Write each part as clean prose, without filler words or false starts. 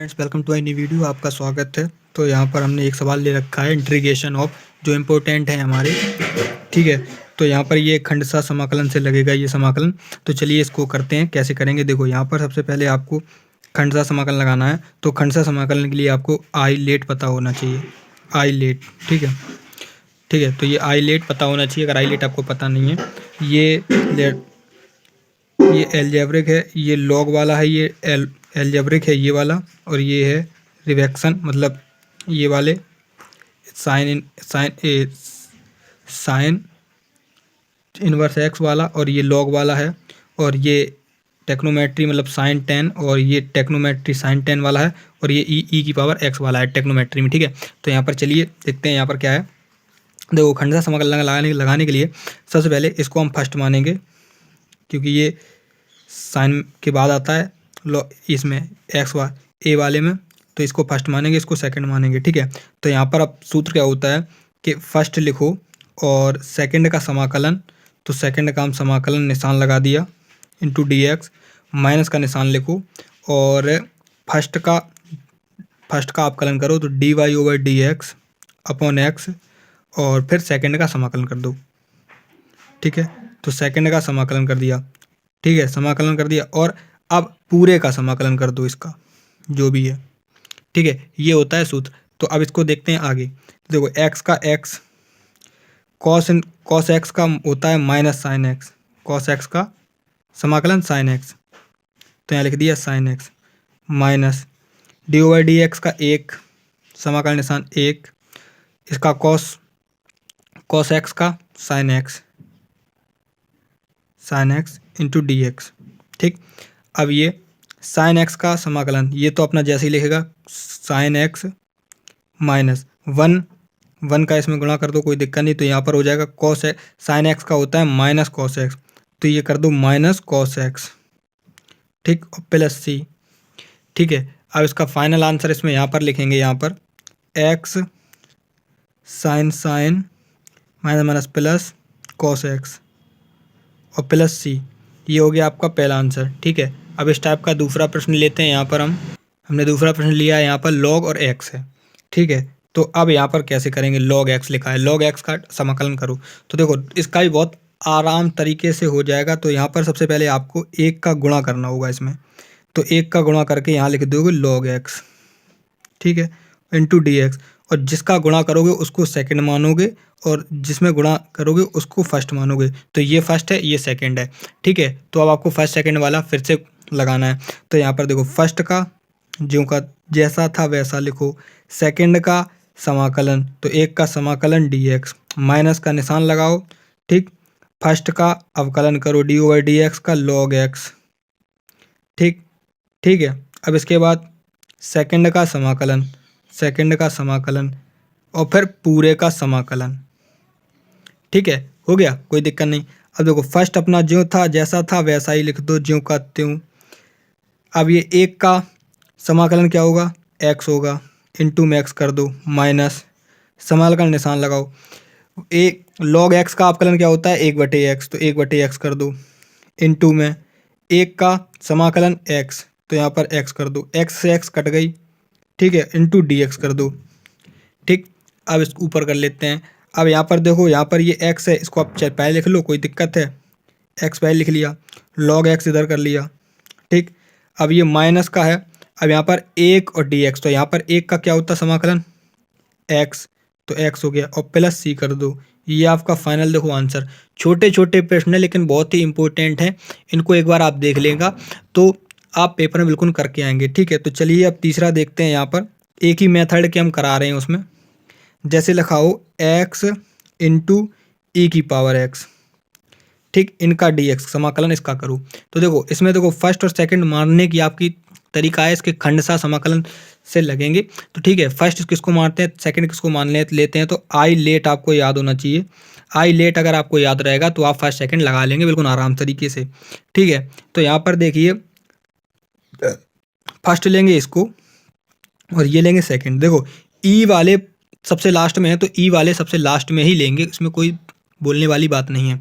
Friends, welcome to new video. आपका स्वागत है। तो यहाँ पर हमने एक सवाल ले रखा है इंटीग्रेशन ऑफ, जो इम्पोर्टेंट है हमारे। ठीक है, तो यहाँ पर ये खंडशः समाकलन से लगेगा ये समाकलन। तो चलिए इसको करते हैं। कैसे करेंगे, देखो यहाँ पर सबसे पहले आपको खंडशः समाकलन लगाना है। तो खंडशः समाकलन के लिए आपको आई लेट पता होना चाहिए। आई लेट, ठीक है। ठीक है, तो ये आई लेट पता होना चाहिए। अगर आई लेट आपको पता नहीं है, ये एलजेब्रिक है, ये लॉग वाला है, ये एलजेब्रिक है ये वाला, और ये है रिवेक्शन, मतलब ये वाले साइन इनवर्स एक्स वाला, और ये लॉग वाला है, और ये टेक्नोमेट्री मतलब साइन 10, और ये टेक्नोमेट्री साइन 10 वाला है, और ये ई की पावर एक्स वाला है टेक्नोमेट्री में। ठीक है, तो यहाँ पर चलिए देखते हैं यहाँ पर क्या है। देखो खंडशः समाकलन लगाने के लिए सबसे पहले इसको हम फर्स्ट मानेंगे, क्योंकि ये साइन के बाद आता है इसमें एक्स ए वाले में, तो इसको फर्स्ट मानेंगे, इसको सेकंड मानेंगे। ठीक है, तो यहाँ पर अब सूत्र क्या होता है कि फर्स्ट लिखो और सेकंड का समाकलन, तो सेकंड का हम समाकलन निशान लगा दिया इंटू डी एक्स, माइनस का निशान लिखो, और फर्स्ट का अवकलन करो, तो D Y over D X upon X, और फिर सेकंड का समाकलन कर दो। ठीक है, तो सेकंड का समाकलन कर दिया। ठीक है, समाकलन कर दिया, और अब पूरे का समाकलन कर दो इसका जो भी है। ठीक है, ये होता है सूत्र। तो अब इसको देखते हैं आगे। देखो एक्स का एक्स, कॉस एक्स का होता है minus sine x, cos x का समाकलन साइन एक्स, तो यहाँ लिख दिया sine x, minus D over D x का एक समाकलन निशान एक, इसका कॉस एक्स का sine x into D x. ठीक, अब ये साइन एक्स का समाकलन, ये तो अपना जैसे ही लिखेगा, साइन एक्स माइनस वन का इसमें गुणा कर दो, कोई दिक्कत नहीं। तो यहाँ पर हो जाएगा कॉस एक्स, साइन एक्स का होता है माइनस कॉस एक्स, तो ये कर दो माइनस कॉस एक्स। ठीक, और प्लस सी। ठीक है, अब इसका फाइनल आंसर इसमें यहाँ पर लिखेंगे, यहाँ पर X sine minus minus plus cos X और प्लस सी। ये हो गया आपका पहला आंसर। ठीक है, अब इस टाइप का दूसरा प्रश्न लेते हैं। यहाँ पर हमने दूसरा प्रश्न लिया है, यहाँ पर लॉग और एक्स है। ठीक है, तो अब यहाँ पर कैसे करेंगे, लॉग एक्स लिखा है, लॉग एक्स का समाकलन करो। तो देखो इसका भी बहुत आराम तरीके से हो जाएगा। तो यहाँ पर सबसे पहले आपको एक का गुणा करना होगा इसमें, तो एक का गुणा करके यहाँ लिख दोगे लॉग एक्स। ठीक है, इंटू डी एक्स, और जिसका गुणा करोगे उसको सेकंड मानोगे, और जिसमें गुणा करोगे उसको फर्स्ट मानोगे। तो ये फर्स्ट है, ये सेकंड है। ठीक है, तो अब आपको फर्स्ट सेकंड वाला फिर से लगाना है। तो यहाँ पर देखो फर्स्ट का ज्यों का जैसा था वैसा लिखो, सेकंड का समाकलन, तो एक का समाकलन डी एक्स, माइनस का निशान लगाओ। ठीक, फर्स्ट का अवकलन करो डी ओवर डी एक्स का लॉग एक्स। ठीक, ठीक है, अब इसके बाद सेकंड का समाकलन, और फिर पूरे का समाकलन। ठीक है, हो गया, कोई दिक्कत नहीं। अब देखो फर्स्ट अपना ज्यों था जैसा था वैसा ही लिख दो, ज्यों का त्यों। अब ये एक का समाकलन क्या होगा, एक्स होगा, इंटू में एक्स कर दो, माइनस समाकलन निशान लगाओ। एक लॉग एक्स का अवकलन क्या होता है, एक बटे एक्स, तो एक बटे एक्स कर दो, इंटू में एक का समाकलन एक्स, तो यहाँ पर एक्स कर दो, एक्स से एक्स कट गई। ठीक है, इंटू डी एक्स कर दो। ठीक, अब इसको ऊपर कर लेते हैं। अब यहाँ पर देखो, यहाँ पर ये एक्स है, इसको आप चाहे पहले लिख लो, कोई दिक्कत है, एक्स पहले लिख लिया, लॉग एक्स इधर कर लिया। ठीक, अब ये माइनस का है, अब यहाँ पर एक और डी एक्स, तो यहाँ पर एक का क्या होता है समाकलन एक्स, तो एक्स हो गया, और प्लस सी कर दो। ये आपका फाइनल देखो आंसर। छोटे छोटे प्रश्न है लेकिन बहुत ही इंपॉर्टेंट है, इनको एक बार आप देख लेगा तो आप पेपर में बिल्कुल करके आएंगे। ठीक है, तो चलिए अब तीसरा देखते हैं। यहाँ पर एक ही मेथड के हम करा रहे हैं, उसमें जैसे लिखा हो एक्स इंटू ई की पावर एक्स। ठीक, इनका डी एक्स समाकलन इसका करो। तो देखो इसमें देखो फर्स्ट और सेकंड मानने की आपकी तरीका है, इसके खंडशः समाकलन से लगेंगे। तो ठीक है, फर्स्ट किसको मानते हैं, सेकंड किसको मान लेते हैं। तो आई लेट आपको याद होना चाहिए। आई लेट अगर आपको याद रहेगा तो आप फर्स्ट सेकंड लगा लेंगे बिल्कुल आराम तरीके से। ठीक है, तो यहाँ पर देखिए फर्स्ट लेंगे इसको, और ये लेंगे सेकंड। देखो ई वाले सबसे लास्ट में है, तो ई वाले सबसे लास्ट में ही लेंगे, इसमें कोई बोलने वाली बात नहीं है।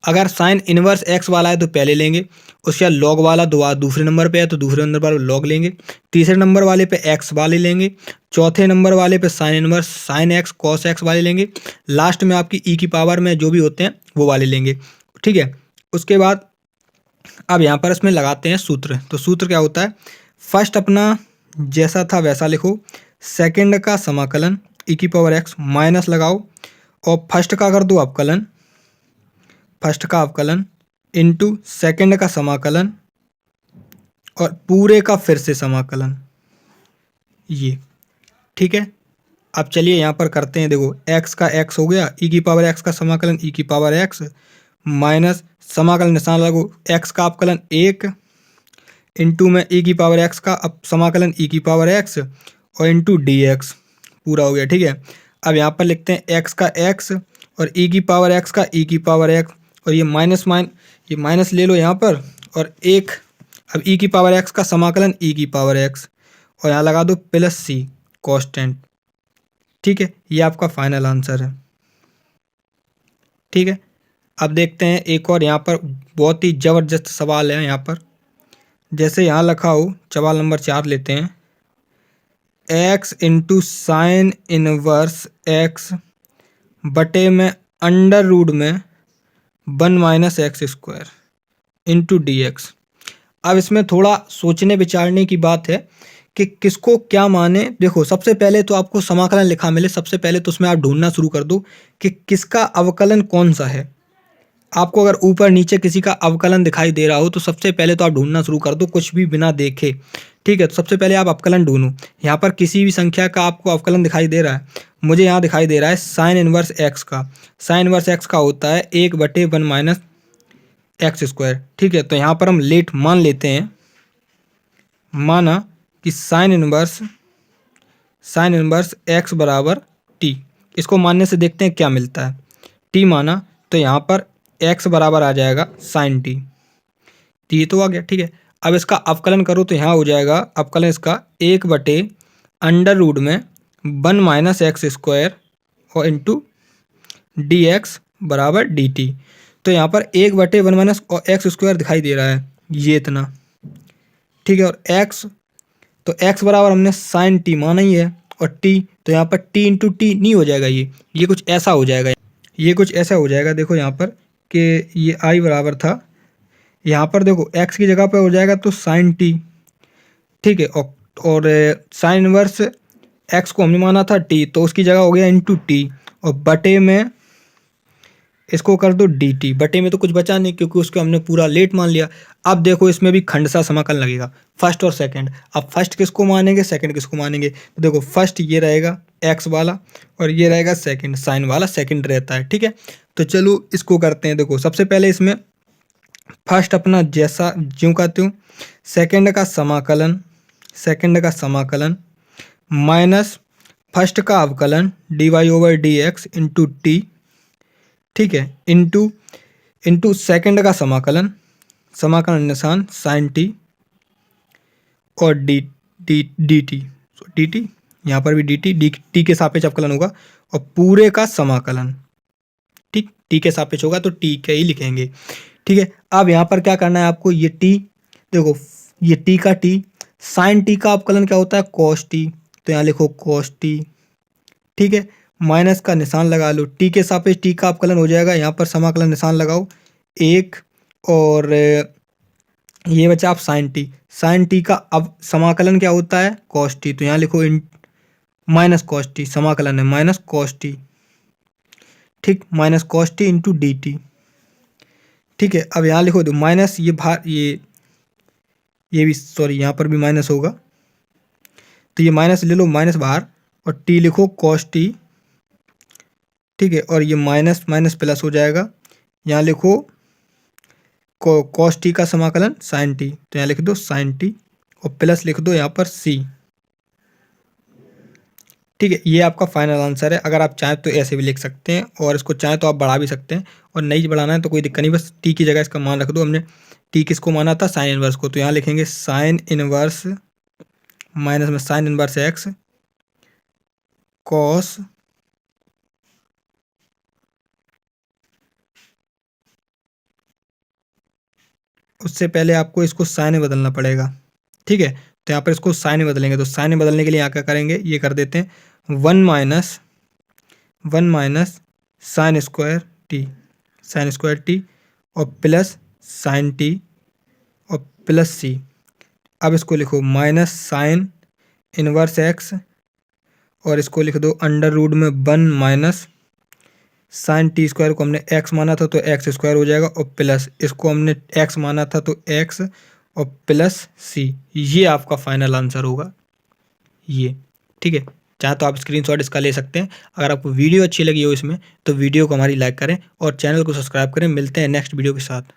अगर साइन इनवर्स एक्स वाला है तो पहले लेंगे, उसके बाद लॉग वाला दूसरे नंबर पे है तो दूसरे नंबर पर लॉग लेंगे, तीसरे नंबर वाले पे एक्स वाले लेंगे, चौथे नंबर वाले पे sine inverse sine x cos x वाले लेंगे, लास्ट में आपकी ई की पावर में जो भी होते हैं वो वाले लेंगे। ठीक है, उसके बाद अब यहाँ पर इसमें लगाते हैं सूत्र। तो सूत्र क्या होता है, फर्स्ट अपना जैसा था वैसा लिखो, सेकंड का समाकलन ई की पावर एक्स माइनस लगाओ और फर्स्ट का कर दो अवकलन, फर्स्ट का अवकलन इनटू सेकंड का समाकलन और पूरे का फिर से समाकलन, ये ठीक है। अब चलिए यहाँ पर करते हैं, देखो एक्स का एक्स हो गया, ई की पावर एक्स का समाकलन ई की पावर एक्स माइनस समाकलन निशान लगो, एक्स का अवकलन एक इंटू में ई की पावर एक्स का अब समाकलन ई की पावर एक्स और इंटू डी एक्स पूरा हो गया। ठीक है, अब यहाँ पर लिखते हैं एक्स का एक्स और ई की पावर एक्स का ई की पावर एक्स और ये माइनस ले लो यहाँ पर और एक, अब ई की पावर एक्स का समाकलन ई की पावर एक्स और यहाँ लगा दो प्लस सी कांस्टेंट। ठीक है, ये आपका फाइनल आंसर है। ठीक है, अब देखते हैं एक और यहाँ पर बहुत ही ज़बरदस्त सवाल है। यहाँ पर जैसे यहाँ लिखा हो, सवाल नंबर 4 लेते हैं, x into sine inverse x बटे में अंडर रूट में 1 minus x square into D x. अब इसमें थोड़ा सोचने विचारने की बात है कि किसको क्या माने। देखो सबसे पहले तो आपको समाकलन लिखा मिले, सबसे पहले तो उसमें आप ढूंढना शुरू कर दो कि किसका अवकलन कौन सा है। आपको अगर ऊपर नीचे किसी का अवकलन दिखाई दे रहा हो तो सबसे पहले तो आप ढूंढना शुरू कर दो कुछ भी बिना देखे। ठीक है, तो सबसे पहले आप अवकलन ढूंढो। यहाँ पर किसी भी संख्या का आपको अवकलन दिखाई दे रहा है, मुझे यहाँ दिखाई दे रहा है साइन इनवर्स एक्स का। साइन इनवर्स एक्स का होता है 1/1 माइनस एक्स स्क्वायर। ठीक है, तो यहाँ पर हम लेट मान लेते हैं, माना कि साइन इनवर्स एक्स बराबर टी। इसको मानने से देखते हैं क्या मिलता है। टी माना तो यहाँ पर एक्स बराबर आ जाएगा साइन टी, टी तो आ गया। ठीक है, अब इसका अवकलन करो तो यहाँ हो जाएगा अवकलन इसका 1/अंडर रूट में 1 माइनस एक्स स्क्वायर और इंटू डी एक्स बराबर डी टी। तो यहाँ पर 1/1 माइनस और एक्स स्क्वायर दिखाई दे रहा है, ये इतना। ठीक है, और एक्स, तो एक्स बराबर हमने साइन टी माना ही है और टी, तो यहाँ पर टी इंटू टी नहीं हो जाएगा, ये कुछ ऐसा हो जाएगा, ये कुछ ऐसा हो जाएगा। देखो यहाँ पर कि ये आई बराबर था, यहाँ पर देखो एक्स की जगह पर हो जाएगा तो साइन टी। ठीक है, और साइन इनवर्स एक्स को हमने माना था टी, तो उसकी जगह हो गया इंटू टी और बटे में इसको कर दो डी टी। बटे में तो कुछ बचा नहीं क्योंकि उसको हमने पूरा लेट मान लिया। अब देखो इसमें भी खंडसा समाकलन लगेगा, फर्स्ट और सेकंड। अब फर्स्ट किसको मानेंगे, सेकंड किसको मानेंगे। तो देखो फर्स्ट ये रहेगा एक्स वाला और ये रहेगा सेकंड, साइन वाला सेकंड रहता है। ठीक है, तो चलो इसको करते हैं। देखो सबसे पहले इसमें फर्स्ट अपना जैसा ज्यों का त्यों, सेकंड का समाकलन माइनस फर्स्ट का अवकलन D Y over D X into T. ठीक है, इंटू सेकंड का समाकलन निशान साइन टी और डी टी यहाँ पर भी डी टी के सापेक्ष अवकलन होगा और पूरे का समाकलन। ठीक, टी के सापेक्ष होगा तो टी के ही लिखेंगे। ठीक है, अब यहाँ पर क्या करना है आपको, ये टी, देखो ये टी का टी, साइन टी का अवकलन क्या होता है कॉस टी, तो यहाँ लिखो कॉस टी। ठीक है, माइनस का निशान लगा लो, टी के सापेक्ष टी का अवकलन हो जाएगा, यहाँ पर समाकलन निशान लगाओ एक और ये बचा आप साइन टी का अब समाकलन क्या होता है कॉस टी, तो यहाँ लिखो माइनस कॉस टी, समाकलन है माइनस कॉस टी। ठीक, minus cos T into D T. ठीक है, अब यहाँ लिखो दो माइनस ये बाहर, ये भी सॉरी यहाँ पर भी माइनस होगा, तो ये माइनस ले लो, माइनस बाहर और टी लिखो कॉस टी। ठीक है, और ये माइनस माइनस प्लस हो जाएगा, यहाँ लिखो कॉस टी का समाकलन साइन टी, तो यहाँ लिख दो साइन टी और प्लस लिख दो यहाँ पर सी। ठीक है, ये आपका फाइनल आंसर है। अगर आप चाहें तो ऐसे भी लिख सकते हैं और इसको चाहें तो आप बढ़ा भी सकते हैं और नहीं बढ़ाना है तो कोई दिक्कत नहीं, बस टी की जगह इसका मान रख दो। हमने टी किसको माना था, साइन इनवर्स को, तो यहाँ लिखेंगे साइन इनवर्स माइनस में साइन इनवर्स एक्स कॉस उससे पहले आपको इसको साइन में बदलना पड़ेगा, ठीक है। तो यहाँ पर इसको साइन में बदलेंगे, तो साइन में बदलने के लिए यहाँ क्या करेंगे, ये कर देते हैं 1 माइनस साइन स्क्वायर टी और प्लस साइन टी और प्लस सी। अब इसको लिखो माइनस साइन इनवर्स एक्स और इसको लिख दो अंडर रूट में 1 माइनस साइन टी स्क्वायर को हमने एक्स माना था तो एक्स स्क्वायर हो जाएगा और प्लस इसको हमने एक्स माना था तो एक्स और प्लस सी। ये आपका फाइनल आंसर होगा ये, ठीक है। चाहे तो आप स्क्रीनशॉट इसका ले सकते हैं। अगर आपको वीडियो अच्छी लगी हो इसमें तो वीडियो को हमारी लाइक करें और चैनल को सब्सक्राइब करें। मिलते हैं नेक्स्ट वीडियो के साथ।